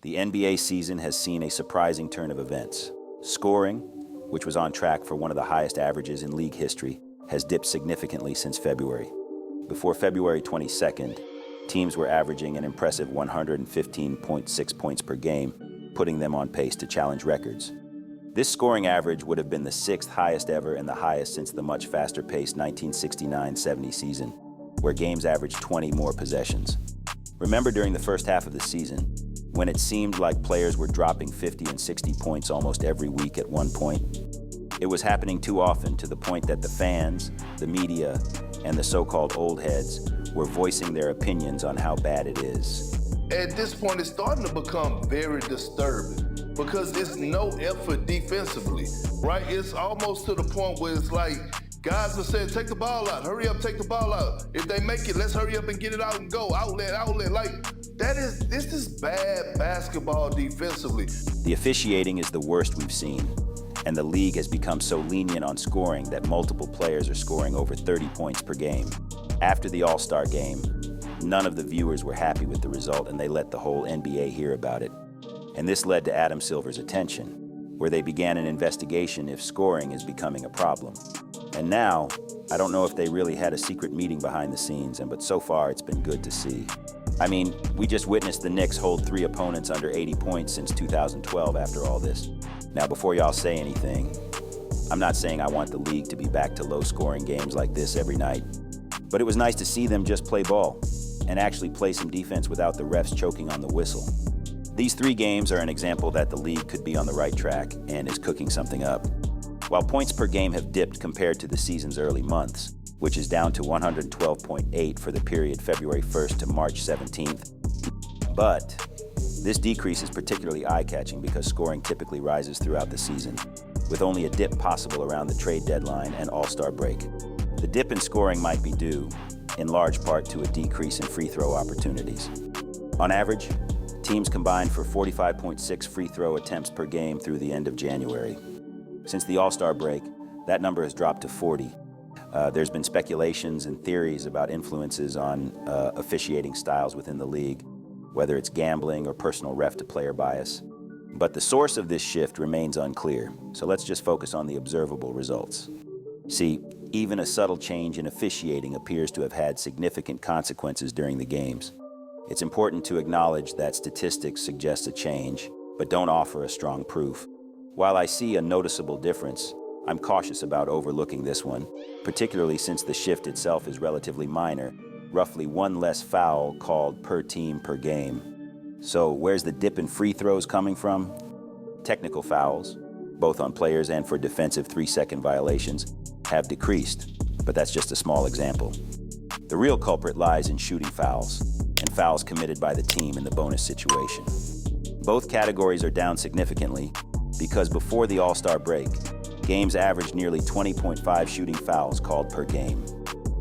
The NBA season has seen a surprising turn of events. Scoring, which was on track for one of the highest averages in league history, has dipped significantly since February. Before February 22nd, teams were averaging an impressive 115.6 points per game, putting them on pace to challenge records. This scoring average would have been the sixth highest ever and the highest since the much faster-paced 1969-70 season, where games averaged 20 more possessions. Remember during the first half of the season, when it seemed like players were dropping 50 and 60 points almost every week at one point? It was happening too often to the point that the fans, the media, and the so-called old heads were voicing their opinions on how bad it is. At this point, it's starting to become very disturbing because it's no effort defensively, right? It's almost to the point where it's like guys are saying, take the ball out, hurry up, take the ball out. If they make it, let's hurry up and get it out and go, outlet. Like, this is bad basketball defensively. The officiating is the worst we've seen, and the league has become so lenient on scoring that multiple players are scoring over 30 points per game. After the All-Star game, none of the viewers were happy with the result, and they let the whole NBA hear about it. And this led to Adam Silver's attention, where they began an investigation if scoring is becoming a problem. And now, I don't know if they really had a secret meeting behind the scenes, but so far it's been good to see. I mean, we just witnessed the Knicks hold 3 opponents under 80 points since 2012 after all this. Now, before y'all say anything, I'm not saying I want the league to be back to low-scoring games like this every night, but it was nice to see them just play ball and actually play some defense without the refs choking on the whistle. These 3 games are an example that the league could be on the right track and is cooking something up. While points per game have dipped compared to the season's early months, which is down to 112.8 for the period February 1st to March 17th, but this decrease is particularly eye-catching because scoring typically rises throughout the season, with only a dip possible around the trade deadline and All-Star break. The dip in scoring might be due, in large part, to a decrease in free throw opportunities. On average, teams combined for 45.6 free throw attempts per game through the end of January. Since the All-Star break, that number has dropped to 40. There's been speculations and theories about influences on officiating styles within the league, whether it's gambling or personal ref-to-player bias. But the source of this shift remains unclear, so let's just focus on the observable results. See, even a subtle change in officiating appears to have had significant consequences during the games. It's important to acknowledge that statistics suggest a change, but don't offer a strong proof. While I see a noticeable difference, I'm cautious about overlooking this one, particularly since the shift itself is relatively minor, roughly 1 less foul called per team per game. So where's the dip in free throws coming from? Technical fouls, both on players and for defensive 3-second violations, have decreased, but that's just a small example. The real culprit lies in shooting fouls, and fouls committed by the team in the bonus situation. Both categories are down significantly because before the All-Star break, games averaged nearly 20.5 shooting fouls called per game.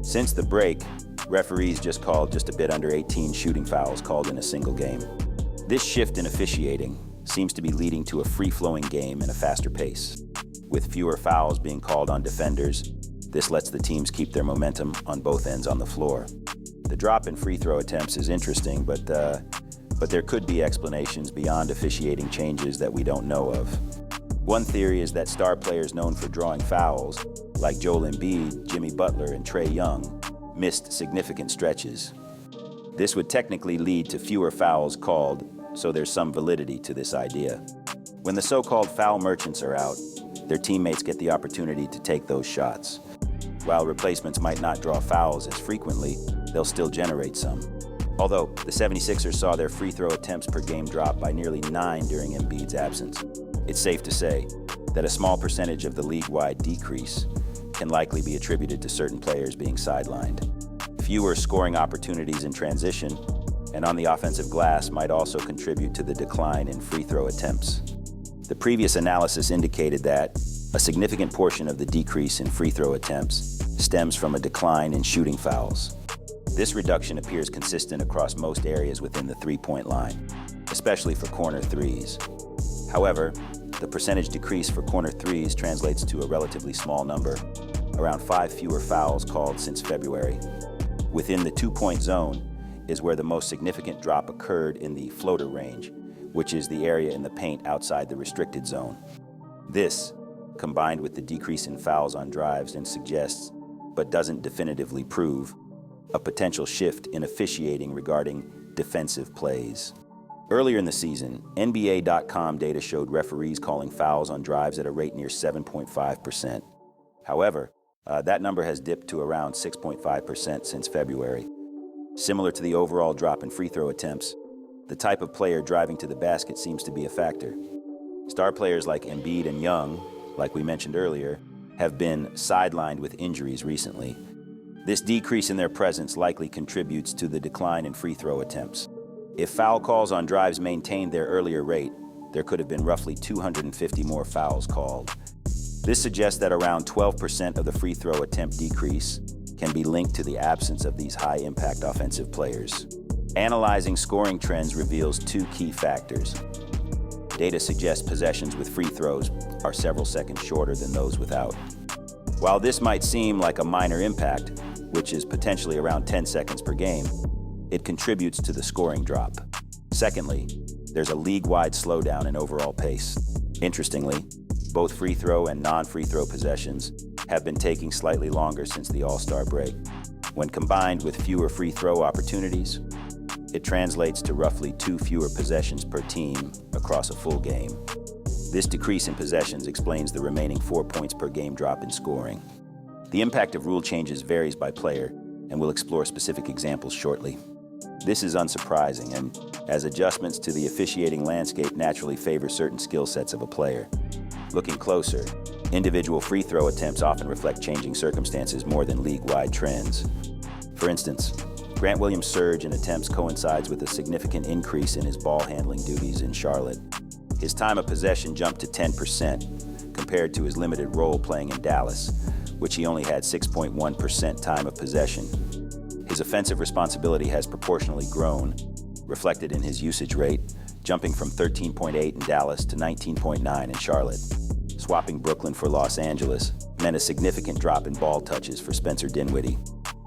Since the break, referees just called just a bit under 18 shooting fouls called in a single game. This shift in officiating seems to be leading to a free-flowing game and a faster pace. With fewer fouls being called on defenders, this lets the teams keep their momentum on both ends on the floor. The drop in free throw attempts is interesting, but there could be explanations beyond officiating changes that we don't know of. One theory is that star players known for drawing fouls, like Joel Embiid, Jimmy Butler, and Trae Young, missed significant stretches. This would technically lead to fewer fouls called, so there's some validity to this idea. When the so-called foul merchants are out, their teammates get the opportunity to take those shots. While replacements might not draw fouls as frequently, they'll still generate some. Although the 76ers saw their free throw attempts per game drop by nearly 9 during Embiid's absence, it's safe to say that a small percentage of the league-wide decrease can likely be attributed to certain players being sidelined. Fewer scoring opportunities in transition and on the offensive glass might also contribute to the decline in free throw attempts. The previous analysis indicated that a significant portion of the decrease in free throw attempts stems from a decline in shooting fouls. This reduction appears consistent across most areas within the three-point line, especially for corner threes. However, the percentage decrease for corner threes translates to a relatively small number, around 5 fewer fouls called since February. Within the 2-point zone is where the most significant drop occurred in the floater range, which is the area in the paint outside the restricted zone. This, combined with the decrease in fouls on drives, and suggests, but doesn't definitively prove, a potential shift in officiating regarding defensive plays. Earlier in the season, NBA.com data showed referees calling fouls on drives at a rate near 7.5%. However, that number has dipped to around 6.5% since February. Similar to the overall drop in free throw attempts, the type of player driving to the basket seems to be a factor. Star players like Embiid and Young, like we mentioned earlier, have been sidelined with injuries recently. This decrease in their presence likely contributes to the decline in free throw attempts. If foul calls on drives maintained their earlier rate, there could have been roughly 250 more fouls called. This suggests that around 12% of the free throw attempt decrease can be linked to the absence of these high-impact offensive players. Analyzing scoring trends reveals two key factors. Data suggests possessions with free throws are several seconds shorter than those without. While this might seem like a minor impact, which is potentially around 10 seconds per game, it contributes to the scoring drop. Secondly, there's a league-wide slowdown in overall pace. Interestingly, both free throw and non-free throw possessions have been taking slightly longer since the All-Star break. When combined with fewer free throw opportunities, it translates to roughly 2 fewer possessions per team across a full game. This decrease in possessions explains the remaining 4 points per game drop in scoring. The impact of rule changes varies by player, and we'll explore specific examples shortly. This is unsurprising, and as adjustments to the officiating landscape naturally favor certain skill sets of a player. Looking closer, individual free throw attempts often reflect changing circumstances more than league-wide trends. For instance, Grant Williams' surge in attempts coincides with a significant increase in his ball handling duties in Charlotte. His time of possession jumped to 10% compared to his limited role playing in Dallas, which he only had 6.1% time of possession. His offensive responsibility has proportionally grown, reflected in his usage rate, jumping from 13.8 in Dallas to 19.9 in Charlotte. Swapping Brooklyn for Los Angeles meant a significant drop in ball touches for Spencer Dinwiddie.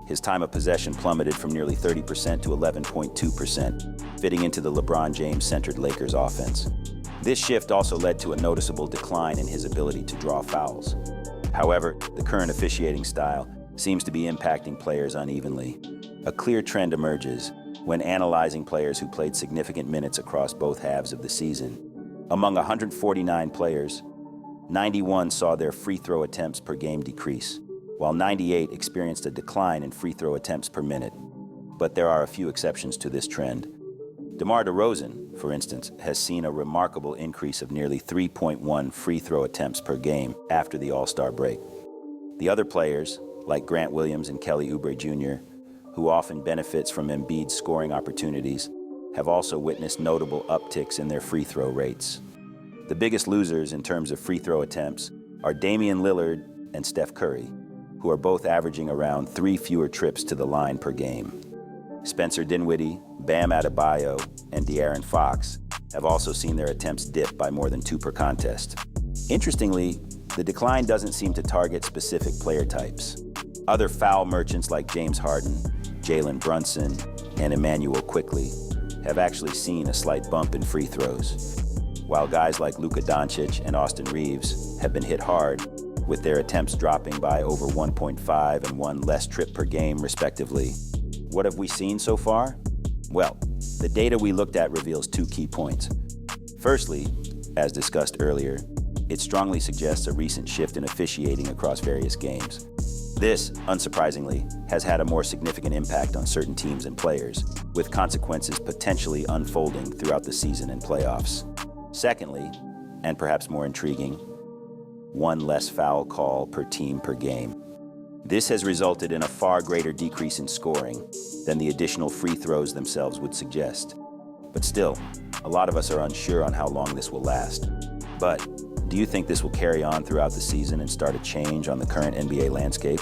His time of possession plummeted from nearly 30% to 11.2%, fitting into the LeBron James-centered Lakers offense. This shift also led to a noticeable decline in his ability to draw fouls. However, the current officiating style seems to be impacting players unevenly. A clear trend emerges when analyzing players who played significant minutes across both halves of the season. Among 149 players, 91 saw their free throw attempts per game decrease, while 98 experienced a decline in free throw attempts per minute. But there are a few exceptions to this trend. DeMar DeRozan, for instance, has seen a remarkable increase of nearly 3.1 free throw attempts per game after the All-Star break. The other players, like Grant Williams and Kelly Oubre Jr., who often benefits from Embiid's scoring opportunities, have also witnessed notable upticks in their free throw rates. The biggest losers in terms of free throw attempts are Damian Lillard and Steph Curry, who are both averaging around 3 fewer trips to the line per game. Spencer Dinwiddie, Bam Adebayo, and De'Aaron Fox have also seen their attempts dip by more than 2 per contest. Interestingly, the decline doesn't seem to target specific player types. Other foul merchants like James Harden, Jalen Brunson, and Emmanuel Quickley have actually seen a slight bump in free throws, while guys like Luka Doncic and Austin Reeves have been hit hard, with their attempts dropping by over 1.5 and 1 less trip per game, respectively. What have we seen so far? Well, the data we looked at reveals 2 key points. Firstly, as discussed earlier, it strongly suggests a recent shift in officiating across various games. This, unsurprisingly, has had a more significant impact on certain teams and players, with consequences potentially unfolding throughout the season and playoffs. Secondly, and perhaps more intriguing, 1 less foul call per team per game. This has resulted in a far greater decrease in scoring than the additional free throws themselves would suggest. But still, a lot of us are unsure on how long this will last. But do you think this will carry on throughout the season and start a change on the current NBA landscape?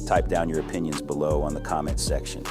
Type down your opinions below on the comments section.